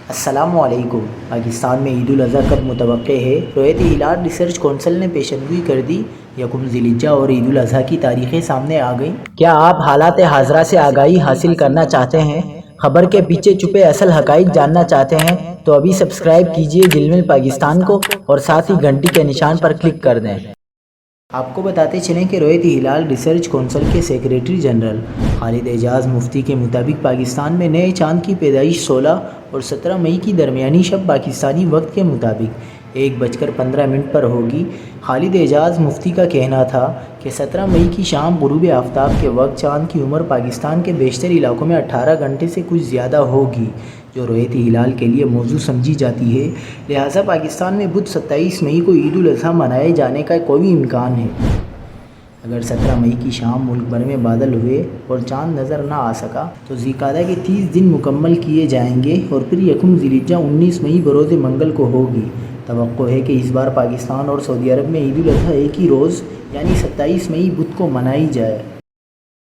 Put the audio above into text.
السلام علیکم۔ پاکستان میں عید الاضحیٰ کب متوقع ہے؟ رویت ہلال ریسرچ کونسل نے پیشنگوئی کر دی۔ یکم ذی الحجہ اور عید الاضحیٰ کی تاریخیں سامنے آ گئیں۔ کیا آپ حالات حاضرہ سے آگاہی حاصل کرنا چاہتے ہیں؟ خبر کے پیچھے چھپے اصل حقائق جاننا چاہتے ہیں تو ابھی سبسکرائب کیجئے جلمل پاکستان کو اور ساتھ ہی گھنٹی کے نشان پر کلک کر دیں۔ آپ کو بتاتے چلیں کہ رویت ہلال ریسرچ کونسل کے سیکریٹری جنرل خالد اعجاز مفتی کے مطابق پاکستان میں نئے چاند کی پیدائش 16 اور 17 مئی کی درمیانی شب پاکستانی وقت کے مطابق 1:15 پر ہوگی۔ خالد اعجاز مفتی کا کہنا تھا کہ 17 مئی کی شام غروب آفتاب کے وقت چاند کی عمر پاکستان کے بیشتر علاقوں میں 18 گھنٹے سے کچھ زیادہ ہوگی، جو رویت ہلال کے لیے موزوں سمجھی جاتی ہے۔ لہٰذا پاکستان میں بدھ 27 مئی کو عید الاضحیٰ منائے جانے کا کوئی امکان ہے۔ اگر 17 مئی کی شام ملک بھر میں بادل ہوئے اور چاند نظر نہ آ سکا تو ذی القعدہ کے 30 دن مکمل کیے جائیں گے اور پھر یکم ذی الحجہ 19 مئی بروز منگل کو ہوگی۔ توقع ہے کہ اس بار پاکستان اور سعودی عرب میں عید الاضحیٰ ایک ہی روز یعنی 27 مئی بدھ کو منائی جائے۔